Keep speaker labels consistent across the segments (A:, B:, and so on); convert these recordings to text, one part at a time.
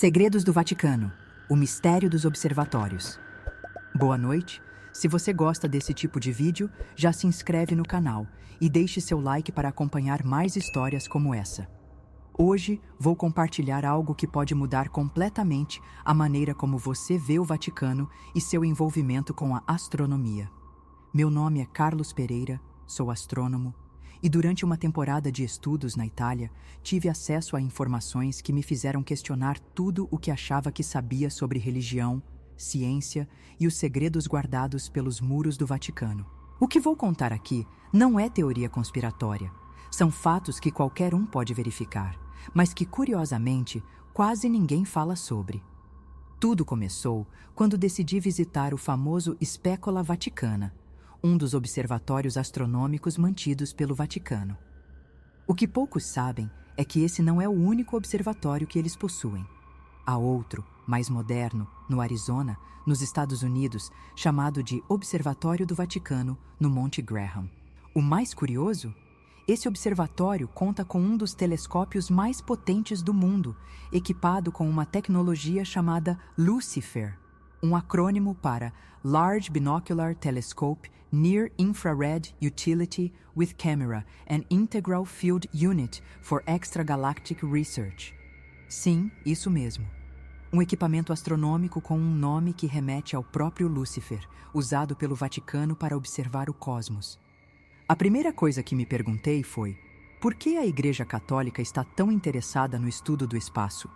A: Segredos do Vaticano, o mistério dos observatórios. Boa noite. Se você gosta desse tipo de vídeo, já se inscreve no canal e deixe seu like para acompanhar mais histórias como essa. Hoje vou compartilhar algo que pode mudar completamente a maneira como você vê o Vaticano e seu envolvimento com a astronomia. Meu nome é Carlos Pereira, sou astrônomo, e durante uma temporada de estudos na Itália, tive acesso a informações que me fizeram questionar tudo o que achava que sabia sobre religião, ciência e os segredos guardados pelos muros do Vaticano. O que vou contar aqui não é teoria conspiratória. São fatos que qualquer um pode verificar, mas que, curiosamente, quase ninguém fala sobre. Tudo começou quando decidi visitar o famoso Specola Vaticana, um dos observatórios astronômicos mantidos pelo Vaticano. O que poucos sabem é que esse não é o único observatório que eles possuem. Há outro, mais moderno, no Arizona, nos Estados Unidos, chamado de Observatório do Vaticano, no Monte Graham. O mais curioso? Esse observatório conta com um dos telescópios mais potentes do mundo, equipado com uma tecnologia chamada Lucifer, um acrônimo para Large Binocular Telescope Near Infrared Utility with Camera and Integral Field Unit for Extragalactic Research. Sim, isso mesmo. Um equipamento astronômico com um nome que remete ao próprio Lúcifer, usado pelo Vaticano para observar o cosmos. A primeira coisa que me perguntei foi: por que a Igreja Católica está tão interessada no estudo do espaço?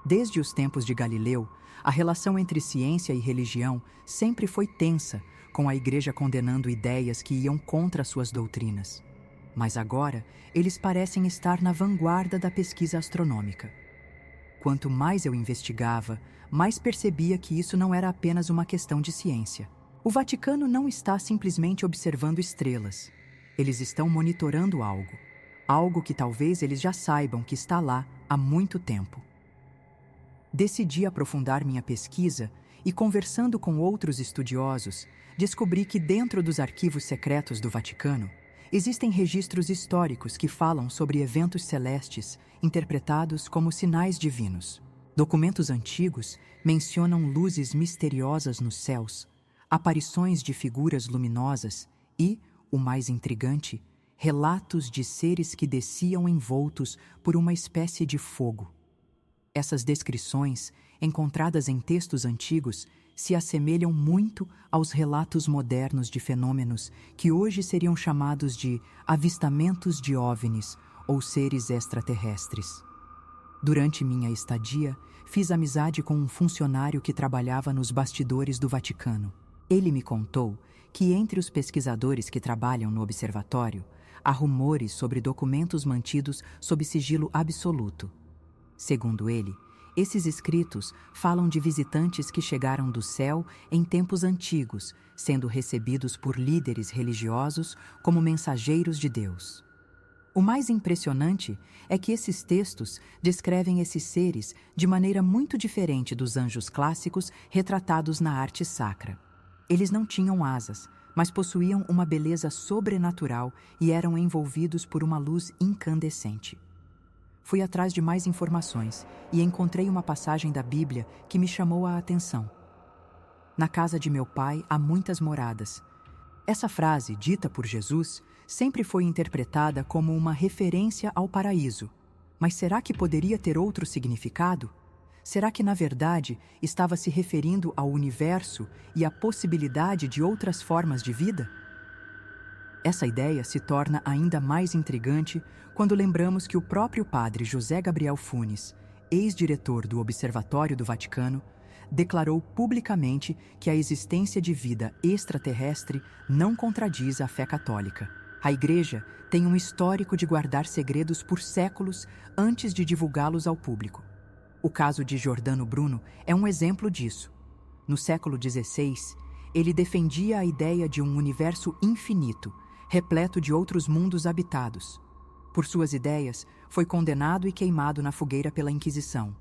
A: Desde os tempos de Galileu, a relação entre ciência e religião sempre foi tensa, com a Igreja condenando ideias que iam contra suas doutrinas. Mas agora, eles parecem estar na vanguarda da pesquisa astronômica. Quanto mais eu investigava, mais percebia que isso não era apenas uma questão de ciência. O Vaticano não está simplesmente observando estrelas. Eles estão monitorando algo que talvez eles já saibam que está lá há muito tempo. Decidi aprofundar minha pesquisa e, conversando com outros estudiosos, descobri que dentro dos arquivos secretos do Vaticano existem registros históricos que falam sobre eventos celestes interpretados como sinais divinos. Documentos antigos mencionam luzes misteriosas nos céus, aparições de figuras luminosas e, o mais intrigante, relatos de seres que desciam envoltos por uma espécie de fogo. Essas descrições, encontradas em textos antigos, se assemelham muito aos relatos modernos de fenômenos que hoje seriam chamados de avistamentos de OVNIs ou seres extraterrestres. Durante minha estadia, fiz amizade com um funcionário que trabalhava nos bastidores do Vaticano. Ele me contou que entre os pesquisadores que trabalham no observatório, há rumores sobre documentos mantidos sob sigilo absoluto. Segundo ele, esses escritos falam de visitantes que chegaram do céu em tempos antigos, sendo recebidos por líderes religiosos como mensageiros de Deus. O mais impressionante é que esses textos descrevem esses seres de maneira muito diferente dos anjos clássicos retratados na arte sacra. Eles não tinham asas, mas possuíam uma beleza sobrenatural e eram envolvidos por uma luz incandescente. Fui atrás de mais informações e encontrei uma passagem da Bíblia que me chamou a atenção. Na casa de meu pai há muitas moradas. Essa frase, dita por Jesus, sempre foi interpretada como uma referência ao paraíso. Mas será que poderia ter outro significado? Será que, na verdade, estava se referindo ao universo e à possibilidade de outras formas de vida? Essa ideia se torna ainda mais intrigante quando lembramos que o próprio padre José Gabriel Funes, ex-diretor do Observatório do Vaticano, declarou publicamente que a existência de vida extraterrestre não contradiz a fé católica. A Igreja tem um histórico de guardar segredos por séculos antes de divulgá-los ao público. O caso de Giordano Bruno é um exemplo disso. No século XVI, ele defendia a ideia de um universo infinito, repleto de outros mundos habitados. Por suas ideias, foi condenado e queimado na fogueira pela Inquisição.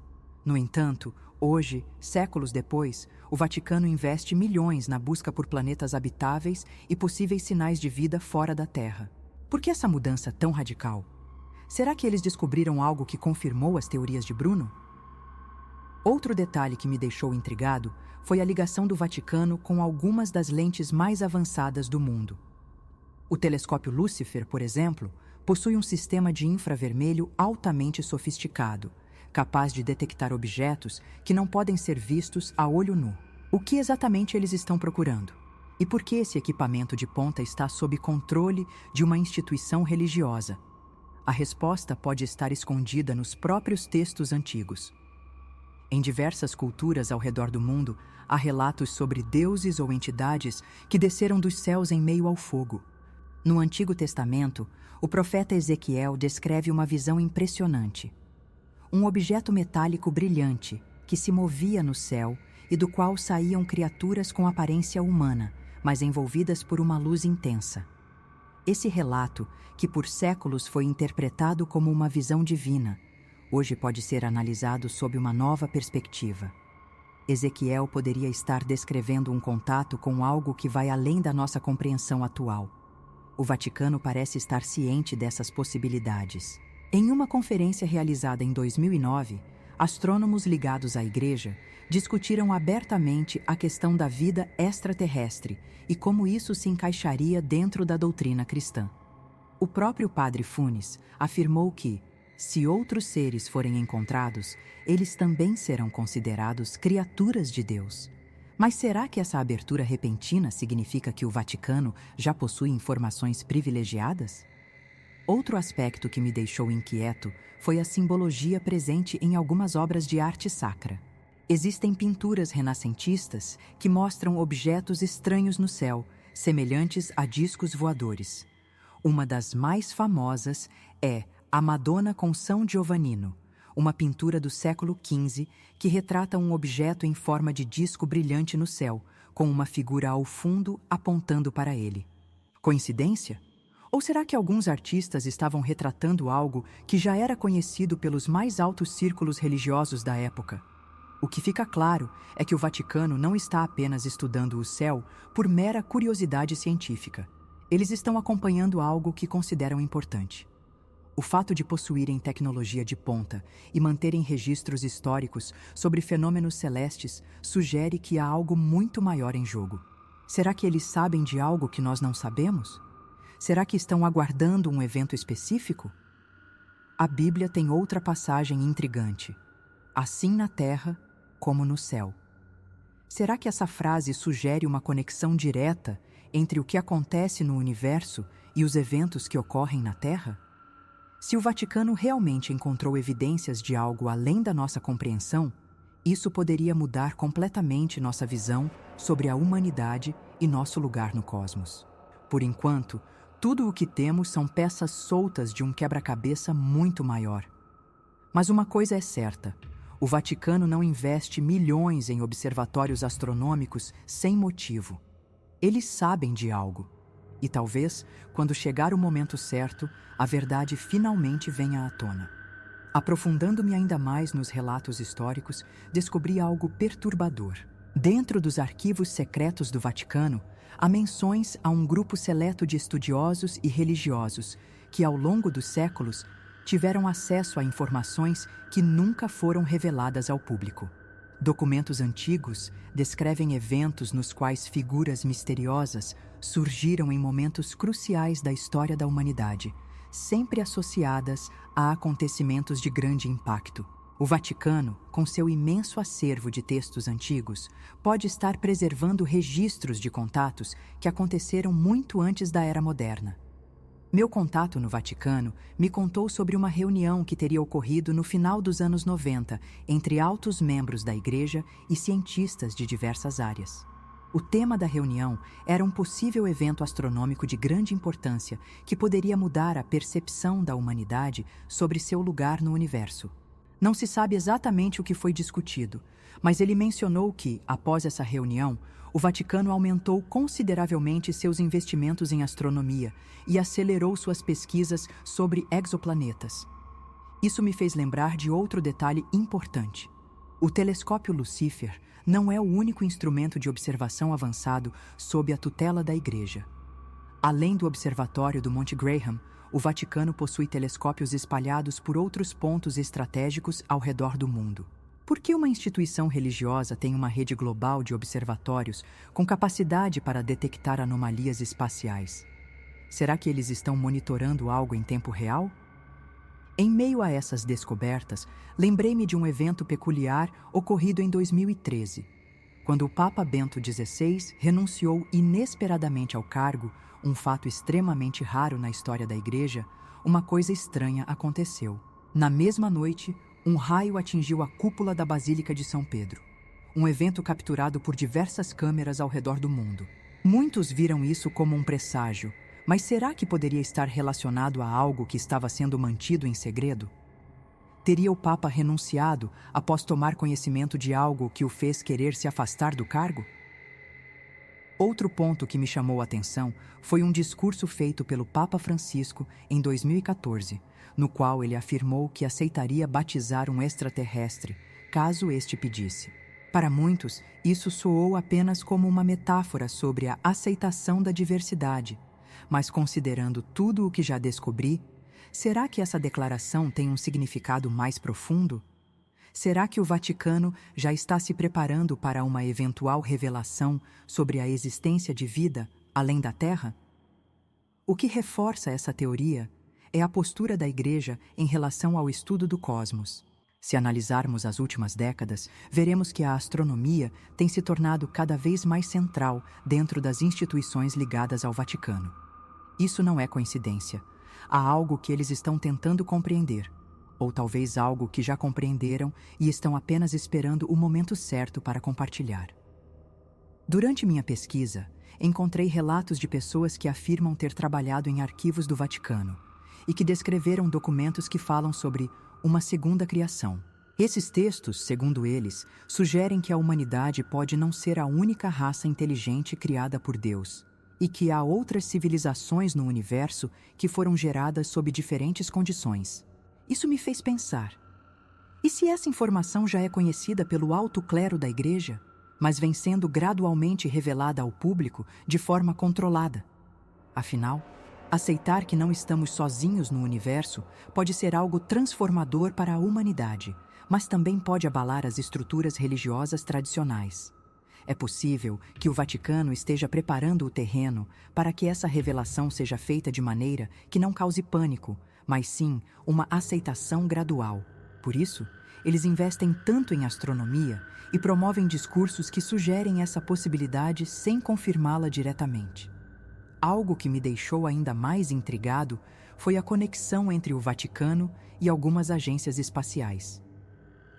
A: No entanto, hoje, séculos depois, o Vaticano investe milhões na busca por planetas habitáveis e possíveis sinais de vida fora da Terra. Por que essa mudança tão radical? Será que eles descobriram algo que confirmou as teorias de Bruno? Outro detalhe que me deixou intrigado foi a ligação do Vaticano com algumas das lentes mais avançadas do mundo. O telescópio Lúcifer, por exemplo, possui um sistema de infravermelho altamente sofisticado, capaz de detectar objetos que não podem ser vistos a olho nu. O que exatamente eles estão procurando? E por que esse equipamento de ponta está sob controle de uma instituição religiosa? A resposta pode estar escondida nos próprios textos antigos. Em diversas culturas ao redor do mundo, há relatos sobre deuses ou entidades que desceram dos céus em meio ao fogo. No Antigo Testamento, o profeta Ezequiel descreve uma visão impressionante. Um objeto metálico brilhante que se movia no céu e do qual saíam criaturas com aparência humana, mas envolvidas por uma luz intensa. Esse relato, que por séculos foi interpretado como uma visão divina, hoje pode ser analisado sob uma nova perspectiva. Ezequiel poderia estar descrevendo um contato com algo que vai além da nossa compreensão atual. O Vaticano parece estar ciente dessas possibilidades. Em uma conferência realizada em 2009, astrônomos ligados à Igreja discutiram abertamente a questão da vida extraterrestre e como isso se encaixaria dentro da doutrina cristã. O próprio padre Funes afirmou que, se outros seres forem encontrados, eles também serão considerados criaturas de Deus. Mas será que essa abertura repentina significa que o Vaticano já possui informações privilegiadas? Outro aspecto que me deixou inquieto foi a simbologia presente em algumas obras de arte sacra. Existem pinturas renascentistas que mostram objetos estranhos no céu, semelhantes a discos voadores. Uma das mais famosas é a Madonna com São Giovannino, uma pintura do século XV que retrata um objeto em forma de disco brilhante no céu, com uma figura ao fundo apontando para ele. Coincidência? Ou será que alguns artistas estavam retratando algo que já era conhecido pelos mais altos círculos religiosos da época? O que fica claro é que o Vaticano não está apenas estudando o céu por mera curiosidade científica. Eles estão acompanhando algo que consideram importante. O fato de possuírem tecnologia de ponta e manterem registros históricos sobre fenômenos celestes sugere que há algo muito maior em jogo. Será que eles sabem de algo que nós não sabemos? Será que estão aguardando um evento específico? A Bíblia tem outra passagem intrigante. Assim na terra como no céu. Será que essa frase sugere uma conexão direta entre o que acontece no universo e os eventos que ocorrem na Terra? Se o Vaticano realmente encontrou evidências de algo além da nossa compreensão, isso poderia mudar completamente nossa visão sobre a humanidade e nosso lugar no cosmos. Por enquanto, tudo o que temos são peças soltas de um quebra-cabeça muito maior. Mas uma coisa é certa: o Vaticano não investe milhões em observatórios astronômicos sem motivo. Eles sabem de algo. E talvez, quando chegar o momento certo, a verdade finalmente venha à tona. Aprofundando-me ainda mais nos relatos históricos, descobri algo perturbador. Dentro dos arquivos secretos do Vaticano, há menções a um grupo seleto de estudiosos e religiosos que, ao longo dos séculos, tiveram acesso a informações que nunca foram reveladas ao público. Documentos antigos descrevem eventos nos quais figuras misteriosas surgiram em momentos cruciais da história da humanidade, sempre associadas a acontecimentos de grande impacto. O Vaticano, com seu imenso acervo de textos antigos, pode estar preservando registros de contatos que aconteceram muito antes da Era Moderna. Meu contato no Vaticano me contou sobre uma reunião que teria ocorrido no final dos anos 90 entre altos membros da Igreja e cientistas de diversas áreas. O tema da reunião era um possível evento astronômico de grande importância que poderia mudar a percepção da humanidade sobre seu lugar no universo. Não se sabe exatamente o que foi discutido, mas ele mencionou que, após essa reunião, o Vaticano aumentou consideravelmente seus investimentos em astronomia e acelerou suas pesquisas sobre exoplanetas. Isso me fez lembrar de outro detalhe importante. O telescópio Lúcifer não é o único instrumento de observação avançado sob a tutela da Igreja. Além do observatório do Monte Graham, o Vaticano possui telescópios espalhados por outros pontos estratégicos ao redor do mundo. Por que uma instituição religiosa tem uma rede global de observatórios com capacidade para detectar anomalias espaciais? Será que eles estão monitorando algo em tempo real? Em meio a essas descobertas, lembrei-me de um evento peculiar ocorrido em 2013, quando o Papa Bento XVI renunciou inesperadamente ao cargo, um fato extremamente raro na história da Igreja. Uma coisa estranha aconteceu. Na mesma noite, um raio atingiu a cúpula da Basílica de São Pedro. Um evento capturado por diversas câmeras ao redor do mundo. Muitos viram isso como um presságio, mas será que poderia estar relacionado a algo que estava sendo mantido em segredo? Teria o Papa renunciado após tomar conhecimento de algo que o fez querer se afastar do cargo? Outro ponto que me chamou a atenção foi um discurso feito pelo Papa Francisco em 2014, no qual ele afirmou que aceitaria batizar um extraterrestre, caso este pedisse. Para muitos, isso soou apenas como uma metáfora sobre a aceitação da diversidade, mas considerando tudo o que já descobri, será que essa declaração tem um significado mais profundo? Será que o Vaticano já está se preparando para uma eventual revelação sobre a existência de vida além da Terra? O que reforça essa teoria é a postura da Igreja em relação ao estudo do cosmos. Se analisarmos as últimas décadas, veremos que a astronomia tem se tornado cada vez mais central dentro das instituições ligadas ao Vaticano. Isso não é coincidência. Há algo que eles estão tentando compreender, ou talvez algo que já compreenderam e estão apenas esperando o momento certo para compartilhar. Durante minha pesquisa, encontrei relatos de pessoas que afirmam ter trabalhado em arquivos do Vaticano e que descreveram documentos que falam sobre uma segunda criação. Esses textos, segundo eles, sugerem que a humanidade pode não ser a única raça inteligente criada por Deus, e que há outras civilizações no universo que foram geradas sob diferentes condições. Isso me fez pensar. E se essa informação já é conhecida pelo alto clero da Igreja, mas vem sendo gradualmente revelada ao público de forma controlada? Afinal, aceitar que não estamos sozinhos no universo pode ser algo transformador para a humanidade, mas também pode abalar as estruturas religiosas tradicionais. É possível que o Vaticano esteja preparando o terreno para que essa revelação seja feita de maneira que não cause pânico, mas sim uma aceitação gradual. Por isso, eles investem tanto em astronomia e promovem discursos que sugerem essa possibilidade sem confirmá-la diretamente. Algo que me deixou ainda mais intrigado foi a conexão entre o Vaticano e algumas agências espaciais.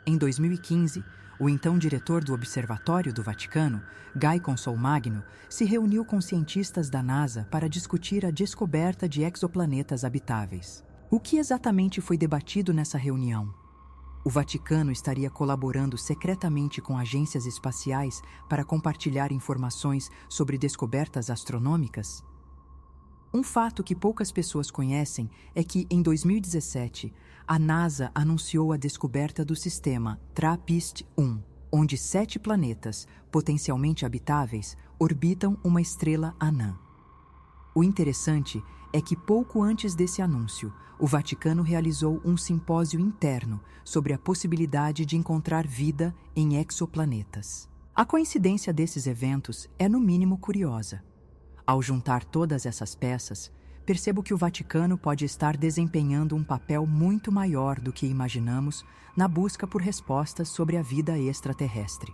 A: Em 2015, o então diretor do Observatório do Vaticano, Guy Consolmagno, se reuniu com cientistas da NASA para discutir a descoberta de exoplanetas habitáveis. O que exatamente foi debatido nessa reunião? O Vaticano estaria colaborando secretamente com agências espaciais para compartilhar informações sobre descobertas astronômicas? Um fato que poucas pessoas conhecem é que, em 2017, a NASA anunciou a descoberta do sistema TRAPPIST-1, onde 7 planetas, potencialmente habitáveis, orbitam uma estrela anã. O interessante é que pouco antes desse anúncio, o Vaticano realizou um simpósio interno sobre a possibilidade de encontrar vida em exoplanetas. A coincidência desses eventos é no mínimo curiosa. Ao juntar todas essas peças, percebo que o Vaticano pode estar desempenhando um papel muito maior do que imaginamos na busca por respostas sobre a vida extraterrestre.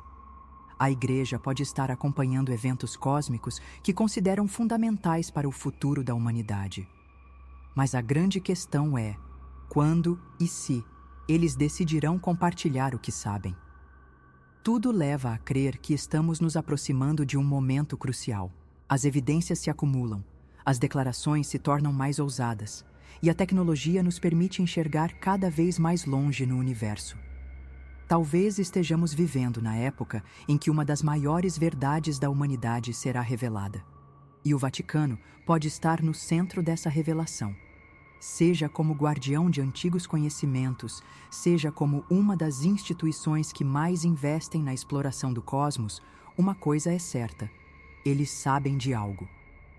A: A Igreja pode estar acompanhando eventos cósmicos que consideram fundamentais para o futuro da humanidade. Mas a grande questão é quando e se eles decidirão compartilhar o que sabem. Tudo leva a crer que estamos nos aproximando de um momento crucial. As evidências se acumulam, as declarações se tornam mais ousadas, e a tecnologia nos permite enxergar cada vez mais longe no universo. Talvez estejamos vivendo na época em que uma das maiores verdades da humanidade será revelada. E o Vaticano pode estar no centro dessa revelação. Seja como guardião de antigos conhecimentos, seja como uma das instituições que mais investem na exploração do cosmos, uma coisa é certa: eles sabem de algo.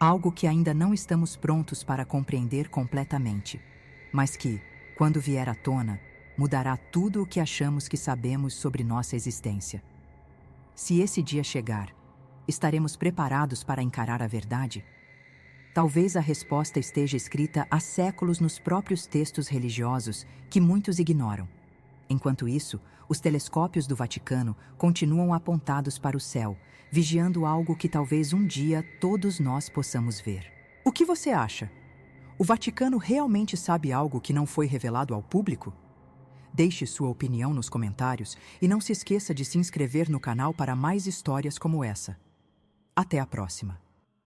A: Algo que ainda não estamos prontos para compreender completamente, mas que, quando vier à tona, mudará tudo o que achamos que sabemos sobre nossa existência. Se esse dia chegar, estaremos preparados para encarar a verdade? Talvez a resposta esteja escrita há séculos nos próprios textos religiosos que muitos ignoram. Enquanto isso, os telescópios do Vaticano continuam apontados para o céu, vigiando algo que talvez um dia todos nós possamos ver. O que você acha? O Vaticano realmente sabe algo que não foi revelado ao público? Deixe sua opinião nos comentários e não se esqueça de se inscrever no canal para mais histórias como essa. Até a próxima!